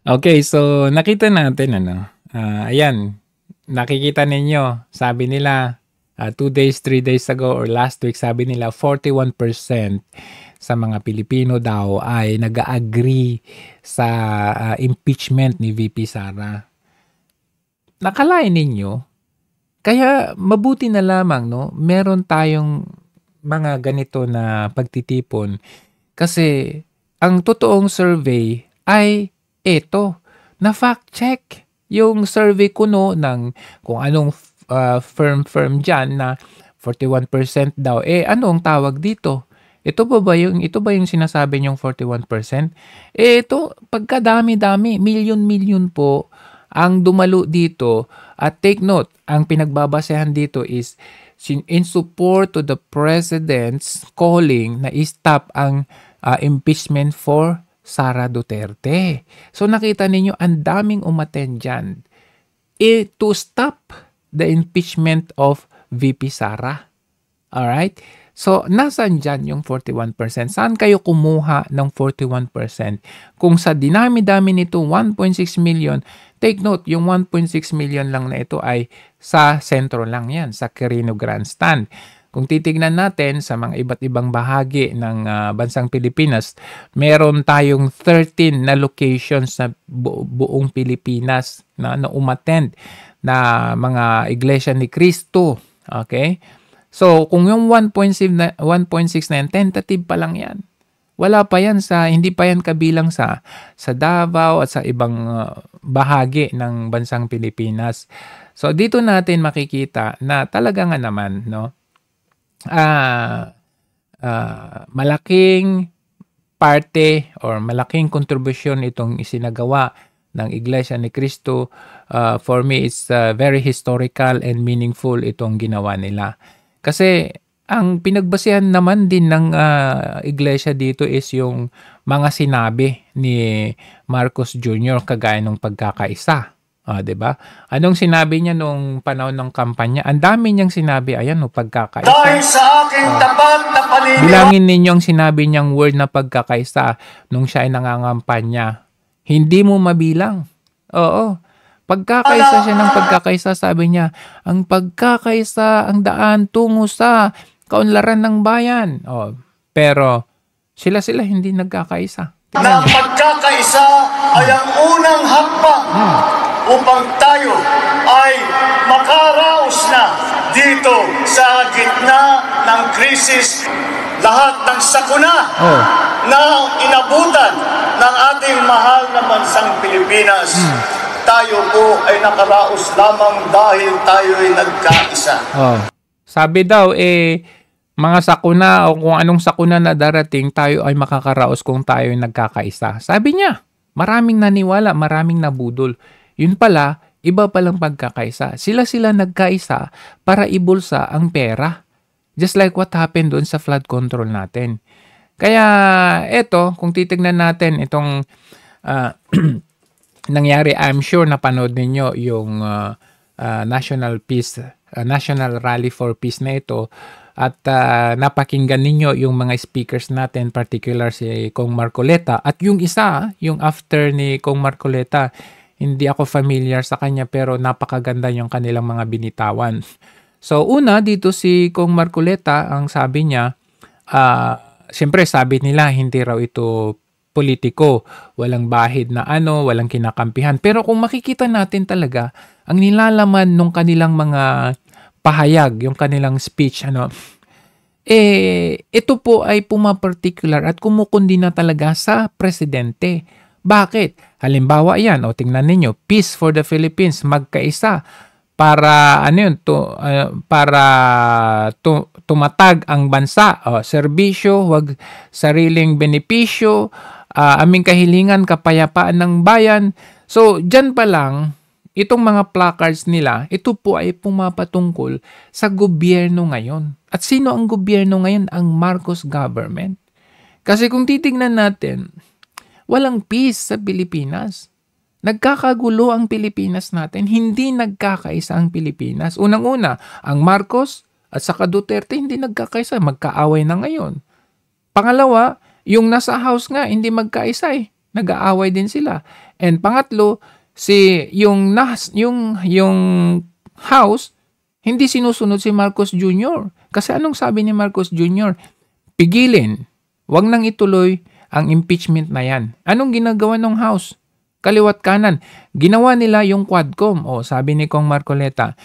Okay, so nakita natin ano, ayan, nakikita ninyo, sabi nila 2 days, 3 days ago or last week, sabi nila 41% sa mga Pilipino daw ay nag-agree sa impeachment ni VP Sara. Nakalain ninyo, kaya mabuti na lamang no, meron tayong mga ganito na pagtitipon kasi ang totoong survey ay eto, na fact check yung survey ko no ng kung anong firm dyan na 41% daw. Ano ang tawag dito? Ito ba yung sinasabi niyong 41%? Ito, pagkadami-dami, milyon-milyon po ang dumalo dito. At take note, ang pinagbabasehan dito is in support to the President's calling na stop ang impeachment for Sara Duterte. So nakita ninyo, ang daming umattend dyan. To stop the impeachment of VP Sara. Alright? So, nasaan dyan yung 41%? Saan kayo kumuha ng 41%? Kung sa dinami-dami nito, 1.6 million, take note, yung 1.6 million lang na ito ay sa sentro lang yan, sa Quirino Grandstand. Kung titignan natin sa mga iba't ibang bahagi ng bansang Pilipinas, meron tayong 13 na locations sa buong Pilipinas na umattend na mga Iglesia ni Cristo. Okay? So, kung yung 1.6 na yan, tentative pa lang yan. Wala pa yan hindi pa yan kabilang sa Davao at sa ibang bahagi ng bansang Pilipinas. So, dito natin makikita na talaga nga naman, no, malaking parte or malaking kontribusyon itong isinagawa ng Iglesia ni Cristo. For me, it's very historical and meaningful itong ginawa nila. Kasi ang pinagbasehan naman din ng iglesia dito is yung mga sinabi ni Marcos Jr. kagaya ng pagkakaisa. 'Di ba? Anong sinabi niya nung panahon ng kampanya? Ang dami niyang sinabi, ayan, no, pagkakaisa. Dahil sa aking tapat na paniniwala. Bilangin ninyong sinabi niyang word na pagkakaisa nung siya ay nangangampanya. Hindi mo mabilang. Oo. Pagkakaisa siya ng pagkakaisa, sabi niya, ang pagkakaisa ang daan tungo sa kaunlaran ng bayan. Pero sila hindi nagkakaisa. Na ang pagkakaisa ay ang unang hakbang upang tayo ay makaraos na dito sa gitna ng krisis, lahat ng sakuna na inabutan ng ating mahal na bansang Pilipinas. Tayo po ay nakaraos lamang dahil tayo ay nagkaisa. Sabi daw, mga sakuna o kung anong sakuna na darating, tayo ay makakaraos kung tayo ay nagkakaisa. Sabi niya, maraming naniwala, maraming nabudol. Yun pala, iba palang pagkakaisa. Sila nagkaisa para ibulsa ang pera. Just like what happened doon sa flood control natin. Kaya, eto, kung titignan natin itong nangyari, I'm sure napanood ninyo yung National Rally for Peace na ito at napakinggan ninyo yung mga speakers natin, particular si Kong Marcoleta at yung isa, yung after ni Kong Marcoleta, hindi ako familiar sa kanya pero napakaganda yung kanilang mga binitawan. So una dito si Kong Marcoleta, ang sabi niya, siyempre sabi nila hindi raw ito politiko, walang bahid na walang kinakampihan. Pero kung makikita natin talaga, ang nilalaman nung kanilang mga pahayag, yung kanilang speech, ito po ay pumaparticular at kumukundi na talaga sa presidente. Bakit? Halimbawa yan, tingnan ninyo, Peace for the Philippines, magkaisa para tumatag ang bansa. Serbisyo, wag sariling benepisyo, aming kahilingan, kapayapaan ng bayan. So, dyan pa lang, itong mga placards nila, ito po ay pumapatungkol sa gobyerno ngayon. At sino ang gobyerno ngayon? Ang Marcos government. Kasi kung titignan natin, walang peace sa Pilipinas. Nagkakagulo ang Pilipinas natin. Hindi nagkakaisa ang Pilipinas. Unang-una, ang Marcos at saka Duterte hindi nagkakaisa. Magkaaway na ngayon. Pangalawa, yung nasa house nga, hindi magkaisa . nag-aaway din sila. And pangatlo, yung House, hindi sinusunod si Marcos Jr. Kasi anong sabi ni Marcos Jr.? Pigilin, wag nang ituloy ang impeachment na yan. Anong ginagawa ng House? Kaliwat kanan. Ginawa nila yung Quadcom. Sabi ni Kong Marcoleta,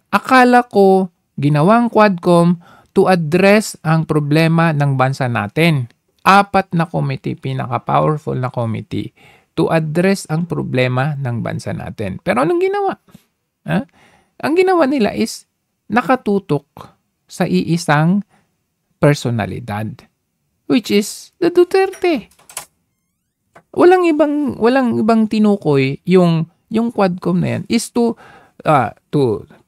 akala ko ginawang Quadcom to address ang problema ng bansa natin. 4 na committee, pinaka-powerful na committee, to address ang problema ng bansa natin. Pero anong ginawa? Ang ginawa nila is nakatutok sa iisang personalidad, which is the Duterte. Walang ibang tinukoy yung Quadcom na yan is to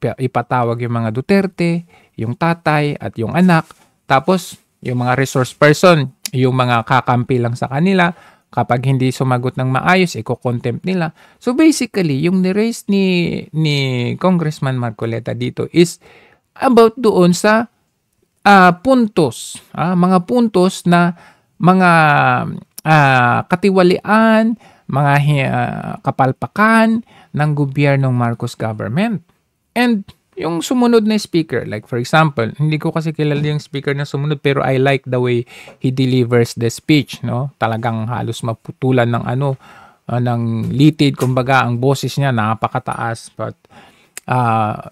ipatawag yung mga Duterte, yung tatay at yung anak, tapos yung mga resource person, yung mga kakampi lang sa kanila, kapag hindi sumagot ng maayos, iko-contempt nila. So basically, yung ni-raise ni Congressman Marcoleta dito is about doon sa puntos, mga puntos na mga katiwalian, mga kapalpakan ng gobyernong Marcos government. And yung sumunod na speaker, like for example, hindi ko kasi kilala yung speaker na sumunod, pero I like the way he delivers the speech, no? Talagang halos maputulan ng ng litid, kumbaga ang boses niya napakataas, but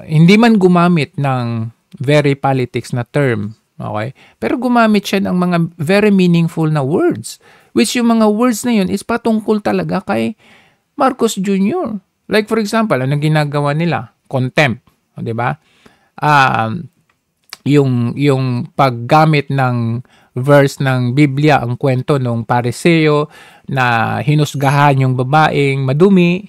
hindi man gumamit ng very politics na term, okay? Pero gumamit siya ng mga very meaningful na words, which yung mga words na yun is patungkol talaga kay Marcos Jr. Like for example, anong ginagawa nila? Contempt. Di ba? Yung paggamit ng verse ng Biblia, ang kwento ng Pariseo na hinusgahan yung babaeng madumi.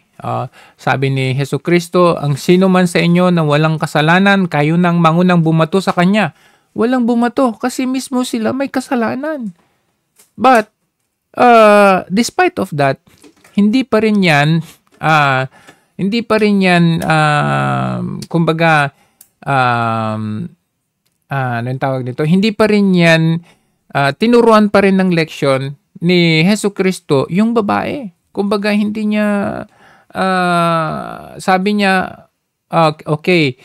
Sabi ni Jesucristo, ang sino man sa inyo na walang kasalanan, kayo nang mangunang bumato sa kanya. Walang bumato kasi mismo sila may kasalanan. But despite of that, hindi pa rin yan kumbaga anong tawag nito? Hindi pa rin yan tinuruan pa rin ng leksyon ni Jesucristo yung babae. Kumbaga hindi niya sabi niya okay,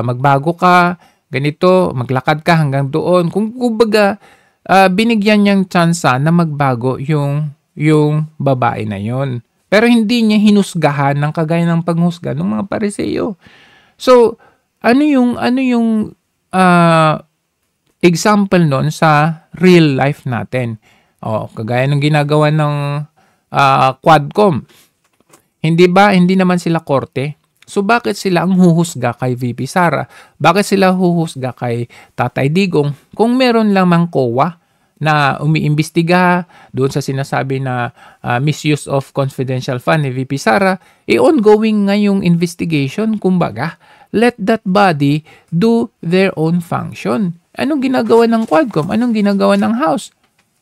magbago ka, ganito, maglakad ka hanggang doon. Kumbaga binigyan niyang tsansa na magbago yung babae na yon. Pero hindi niya hinusgahan ng kagaya ng panghusga ng mga Pariseo. So, ano yung example nun sa real life natin? Kagaya ng ginagawa ng Quadcom. Hindi naman sila korte? So, bakit sila ang huhusga kay VP Sara? Bakit sila huhusga kay Tatay Digong? Kung meron lamang COA na umiimbestiga doon sa sinasabi na misuse of confidential fund ni VP Sara, ongoing nga yung investigation. Kumbaga, let that body do their own function. Anong ginagawa ng Quadcom? Anong ginagawa ng House?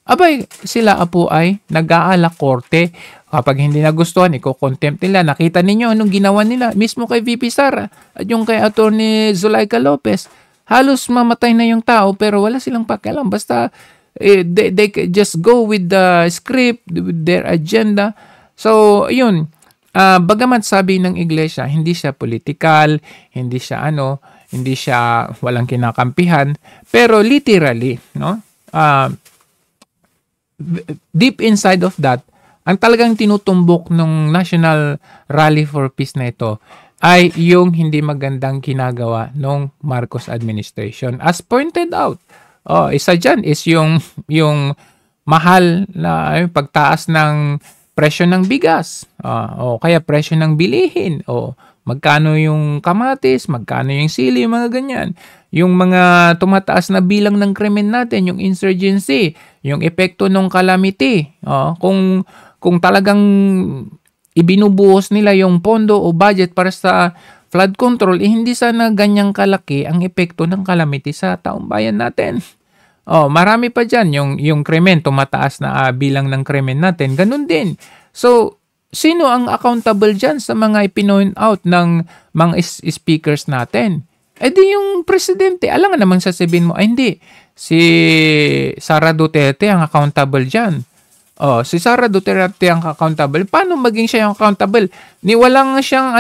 Abay, sila po ay nag-aalak korte. Kapag hindi nagustuhan, iko-contempt nila. Nakita ninyo anong ginawa nila mismo kay VP Sara at yung kay Attorney Zulaika Lopez. Halos mamatay na yung tao pero wala silang pakialam. Basta they just go with the script, with their agenda. So, yun. Bagamat sabi ng iglesia, hindi siya political, hindi siya walang kinakampihan, pero literally, no? Deep inside of that, ang talagang tinutumbok ng National Rally for Peace na ito ay yung hindi magandang ginagawa ng Marcos administration. As pointed out, isa dyan is yung mahal na pagtaas ng presyo ng bigas. O kaya presyo ng bilihin. O magkano yung kamatis, magkano yung sili, mga ganyan. Yung mga tumataas na bilang ng krimen natin, yung insurgency, yung epekto ng calamity. Kung talagang ibinubuhos nila yung pondo o budget para sa flood control, hindi sana ganyang kalaki ang epekto ng calamity sa taong bayan natin. Marami pa dyan. Yung krimen, tumataas na bilang ng krimen natin. Ganun din. So, sino ang accountable dyan sa mga ipinoint out ng mga speakers natin? Di yung presidente. Alam nga namang sasabihin mo, hindi. Si Sara Duterte ang accountable dyan. Oh, si Sara Duterte ang accountable. Paano maging siya yung accountable? Wala nga siyang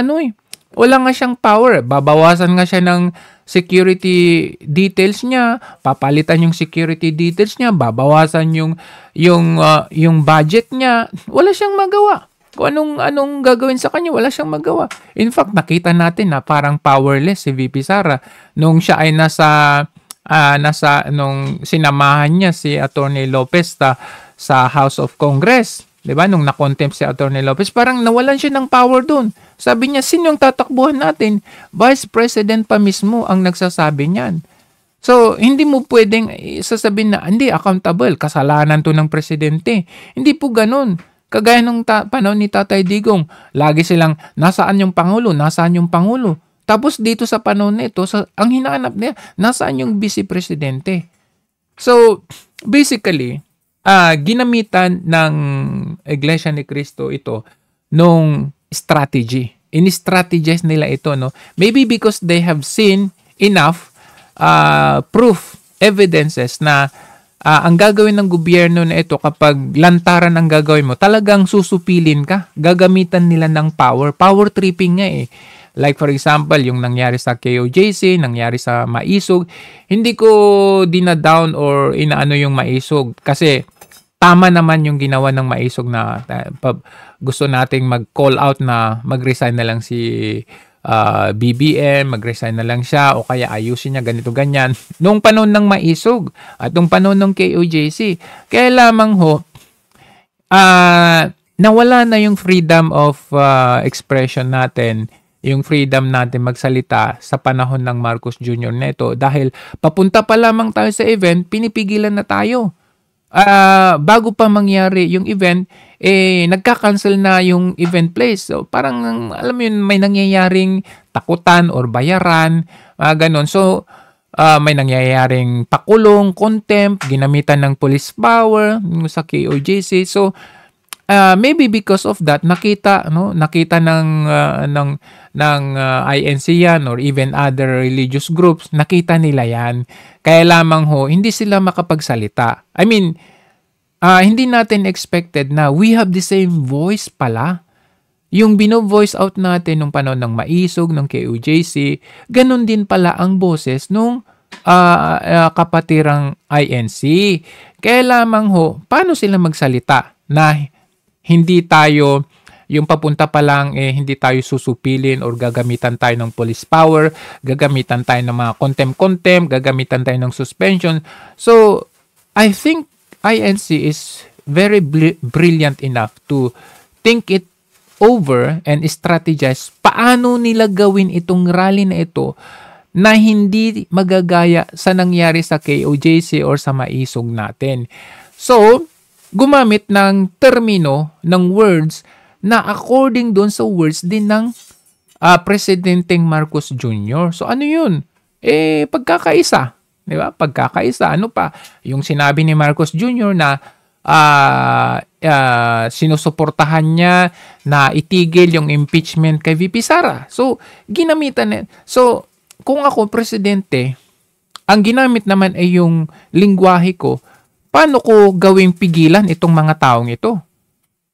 wala nga siyang power. Babawasan nga siya ng security details niya, papalitan yung security details niya, babawasan yung budget niya. Wala siyang magawa. Kung anong gagawin sa kanya, wala siyang magawa. In fact, nakita natin na parang powerless si VP Sara nung siya ay nasa nung sinamahan niya si Attorney Lopez sa House of Congress. 'Di ba? Nung na-contempt si Attorney Lopez, parang nawalan siya ng power doon. Sabi niya, sino yung tatakbuhan natin? Vice President pa mismo ang nagsasabi niyan. So, hindi mo pwedeng sasabihin na, hindi, accountable, kasalanan to ng presidente. Hindi po ganun. Kagaya nung panahon ni Tatay Digong, lagi silang, nasaan yung Pangulo? Nasaan yung Pangulo? Tapos dito sa panahon nito, ang hinahanap niya, nasaan yung Vice Presidente? So, basically, ginamitan ng Iglesia ni Cristo ito nung strategy. In-strategize nila ito, no? Maybe because they have seen enough proof, evidences na ang gagawin ng gobyerno na ito kapag lantaran ang gagawin mo, talagang susupilin ka. Gagamitan nila ng power tripping nga eh. Like for example, yung nangyari sa KOJC, nangyari sa Maisog, hindi ko dinadown or inaano yung Maisog kasi tama naman yung ginawa ng Maisog na gusto nating mag-call out na mag-resign na lang si BBM, mag-resign na lang siya o kaya ayusin niya ganito ganyan. Nung panahon ng Maisog at nung panahon ng KOJC, kaya lamang nawala na yung freedom of expression natin, yung freedom natin magsalita sa panahon ng Marcos Jr. neto dahil papunta pa lamang tayo sa event, pinipigilan na tayo. Bago pa mangyari yung event, nagka-cancel na yung event place. So, parang, alam mo yun, may nangyayaring takutan or bayaran, ganon. So, may nangyayaring pakulong, contempt, ginamitan ng police power sa KOJC. So, maybe because of that, nakita ng INC yan or even other religious groups, nakita nila yan. Kaya lamang hindi sila makapagsalita. I mean, hindi natin expected na we have the same voice pala. Yung bino-voice out natin nung panahon ng Maisog, ng KOJC, ganun din pala ang boses nung kapatirang INC. Kaya lamang paano sila magsalita na hindi tayo, yung papunta pa lang, hindi tayo susupilin or gagamitan tayo ng police power, gagamitan tayo ng mga contempt, gagamitan tayo ng suspension. So, I think INC is very brilliant enough to think it over and strategize paano nila gawin itong rally na ito na hindi magagaya sa nangyari sa KOJC or sa Maisog natin. So, gumamit ng termino, ng words na according doon sa words din ng Presidenteng Marcos Jr. So ano yun? Pagkakaisa. Di ba? Pagkakaisa. Ano pa? Yung sinabi ni Marcos Jr. na sinusuportahan niya na itigil yung impeachment kay VP Sara. So, ginamitan na. So, kung ako presidente, ang ginamit naman ay yung lingwahe ko, paano ko gawing pigilan itong mga taong ito?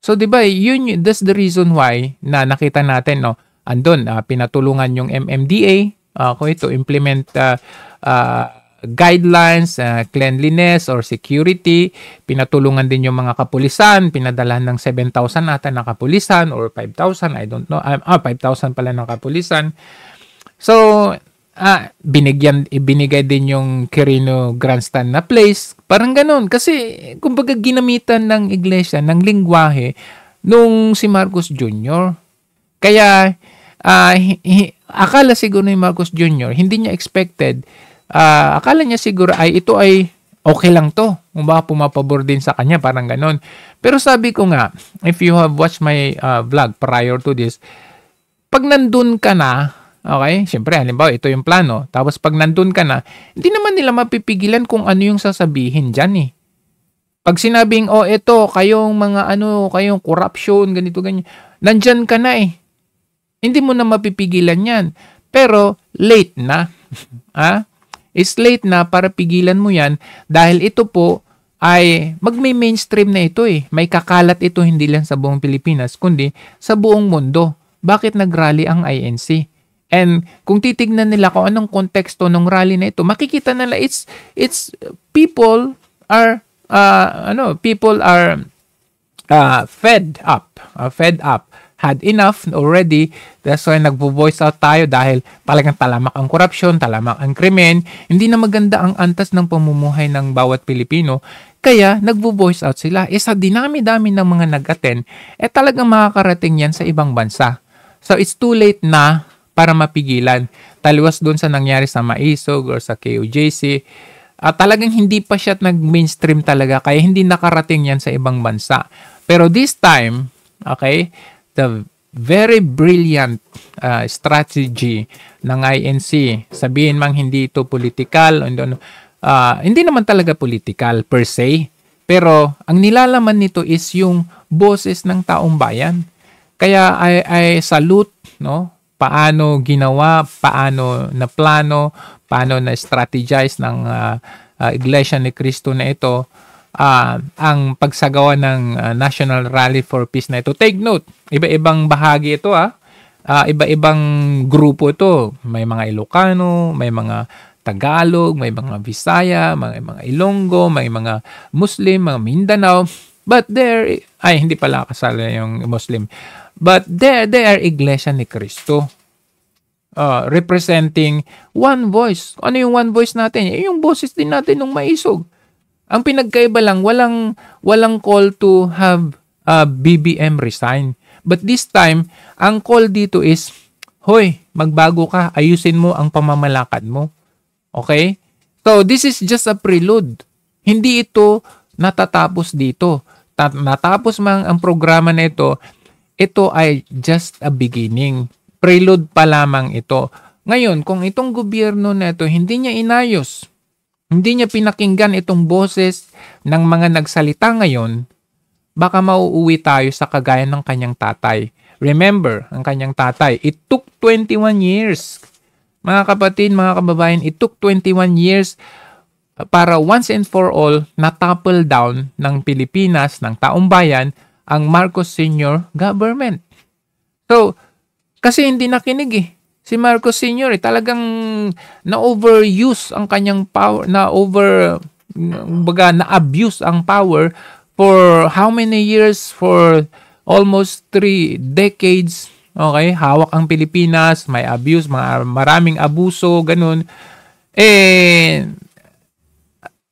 So, di ba, that's the reason why na nakita natin, no, andun, pinatulungan yung MMDA to implement guidelines, cleanliness or security. Pinatulungan din yung mga kapulisan, pinadalahan ng 7,000 ata na kapulisan or 5,000, I don't know. 5,000 pala ng kapulisan. So, ibinigay din yung Quirino Grandstand na place. Parang ganun. Kasi, kumbaga ginamitan ng iglesia, ng lingwahe, nung si Marcos Jr. Kaya, akala siguro ni Marcos Jr., hindi niya expected, akala niya siguro ito ay okay lang to. Kung baka pumapabor din sa kanya, parang ganun. Pero sabi ko nga, if you have watched my vlog prior to this, pag nandun ka na, okay, siyempre, halimbawa, ito yung plano. Tapos pag nandun ka na, hindi naman nila mapipigilan kung ano yung sasabihin dyan eh. Pag sinabing, ito, kayong mga kayong corruption, ganito, ganyan, nandyan ka na eh. Hindi mo na mapipigilan yan. Pero, late na. It's late na para pigilan mo yan dahil ito po ay magme-mainstream na ito eh. May kakalat ito hindi lang sa buong Pilipinas, kundi sa buong mundo. Bakit nag-rally ang INC? And kung titignan nila kung anong konteksto ng rally na ito, makikita nila it's people are fed up, had enough already. That's why nagvo-voice out tayo dahil talagang talamak ang korupsyon, talamak ang krimen, hindi na maganda ang antas ng pamumuhay ng bawat Pilipino. Kaya nagvo-voice out sila. Sa dinami-dami ng mga nag-attend, talagang makakarating yan sa ibang bansa. So it's too late na para mapigilan. Taliwas doon sa nangyari sa Maisog or sa KOJC, talagang hindi pa siya nag-mainstream talaga, kaya hindi nakarating yan sa ibang bansa. Pero this time, okay, the very brilliant strategy ng INC, sabihin mang hindi ito political, hindi naman talaga political per se, pero ang nilalaman nito is yung boses ng taong bayan. Kaya I salute, no? Paano ginawa, paano na plano, paano na strategize ng Iglesia ni Cristo na ito ang pagsagawa ng National Rally for Peace na ito. Take note, iba-ibang bahagi ito iba-ibang grupo ito. May mga Ilocano, may mga Tagalog, may mga Visaya, may mga Ilonggo, may mga Muslim, mga Mindanao. But hindi pala kasali yung Muslim. But they are Iglesia ni Cristo. Representing one voice. Ano yung one voice natin? Yung boses din natin ng Maisog. Ang pinagkaiba lang, walang call to have BBM resign. But this time, ang call dito is, hoy, magbago ka, ayusin mo ang pamamalakad mo. Okay? So, this is just a prelude. Hindi ito natatapos dito. Natapos man ang programa na ito ay just a beginning. Prelude pa lamang ito. Ngayon, kung itong gobyerno na ito hindi niya inayos, hindi niya pinakinggan itong boses ng mga nagsalita ngayon, baka mauuwi tayo sa kagaya ng kanyang tatay. Remember, ang kanyang tatay, it took 21 years. Mga kapatid, mga kababayan, it took 21 years para once and for all na-topple down ng Pilipinas, ng taong bayan, ang Marcos Sr. government. So, kasi hindi nakinig eh. Si Marcos Sr. Talagang na-overuse ang kanyang power, na-abuse ang power for how many years? For almost 3 decades. Okay, hawak ang Pilipinas, may abuse, maraming abuso, ganun.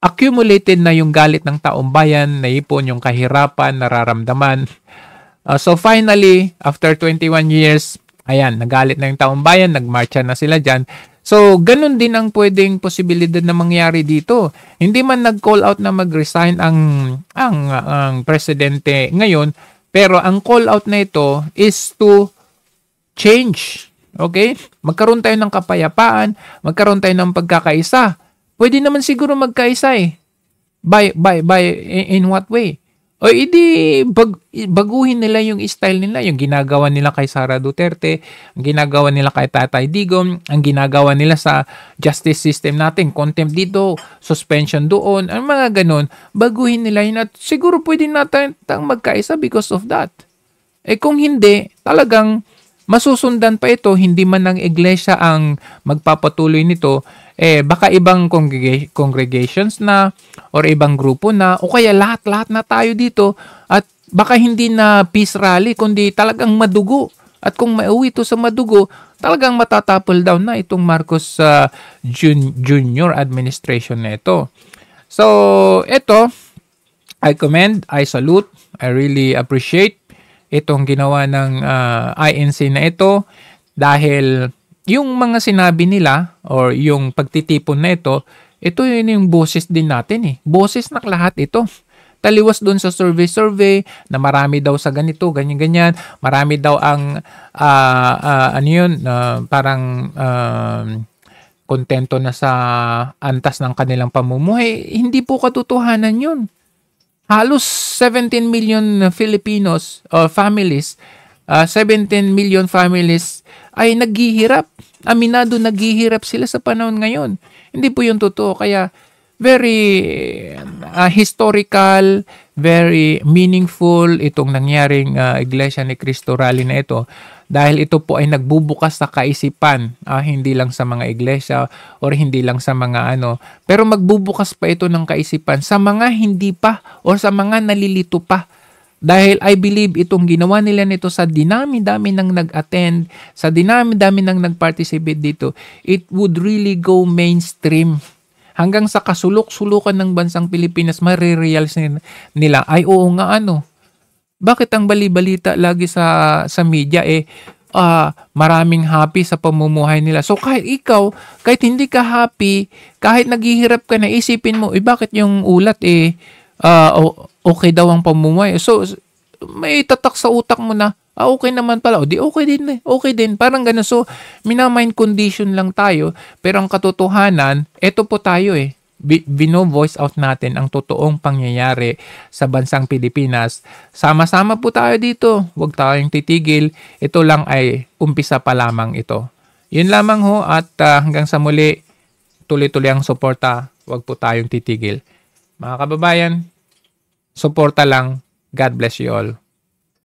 Accumulated na yung galit ng taong bayan, naipon yung kahirapan, nararamdaman. So finally, after 21 years, ayan, nagalit na yung taong bayan, nagmarcha na sila dyan. So, ganun din ang pwedeng posibilidad na mangyari dito. Hindi man nag-call out na mag-resign ang presidente ngayon, pero ang call out na ito is to change. Okay? Magkaroon tayo ng kapayapaan, magkaroon tayo ng pagkakaisa. Pwede naman siguro magkaisa eh. In what way? O baguhin nila yung style nila, yung ginagawa nila kay Sara Duterte, ang ginagawa nila kay Tatay Digong, ang ginagawa nila sa justice system natin, contempt dito, suspension doon, ang mga ganun, baguhin nila yun at siguro pwede natin magkaisa because of that. Kung hindi, talagang masusundan pa ito, hindi man ng iglesia ang magpapatuloy nito, baka ibang congregations na or ibang grupo na o kaya lahat na tayo dito at baka hindi na peace rally kundi talagang madugo. At kung mauwi ito sa madugo, talagang matatapol down na itong Marcos Jr. administration na ito. So, ito, I commend, I salute, I really appreciate itong ginawa ng INC na ito dahil yung mga sinabi nila or yung pagtitipon na ito yun yung boses din natin eh. Boses ng lahat ito. Taliwas doon sa survey na marami daw sa ganito, ganyan-ganyan. Marami daw ang parang kontento na sa antas ng kanilang pamumuhay. Hindi po katotohanan yun. Halos 17 million Filipinos or families, 17 million families ay naghihirap. Aminado naghihirap sila sa panahon ngayon. Hindi po yung totoo. Kaya very historical, very meaningful itong nangyaring Iglesia ni Cristo Rally na ito, dahil ito po ay nagbubukas sa kaisipan, hindi lang sa mga iglesia or hindi lang sa mga pero magbubukas pa ito ng kaisipan sa mga hindi pa or sa mga nalilito pa. Dahil I believe itong ginawa nila nito sa dinami-dami nang nag-attend, sa dinami-dami nang nag-participate dito, it would really go mainstream. Hanggang sa kasulok-sulukan ng bansang Pilipinas, marirealize nila, ay oo nga bakit ang bali-balita lagi sa media maraming happy sa pamumuhay nila. So kahit ikaw, kahit hindi ka happy, kahit naghihirap ka na, isipin mo, bakit yung ulat okay daw ang pamumuhay. So may tatak sa utak mo na, okay naman pala. O di okay din. Okay din. Parang ganun. So minamind condition lang tayo. Pero ang katotohanan, eto po tayo bino-voice out natin ang totoong pangyayari sa bansang Pilipinas. Sama-sama po tayo dito. Huwag tayong titigil. Ito lang ay umpisa pa lamang ito. Yun lamang ho at hanggang sa muli, tuloy-tuloy ang suporta. Huwag po tayong titigil. Mga kababayan, suporta lang. God bless you all.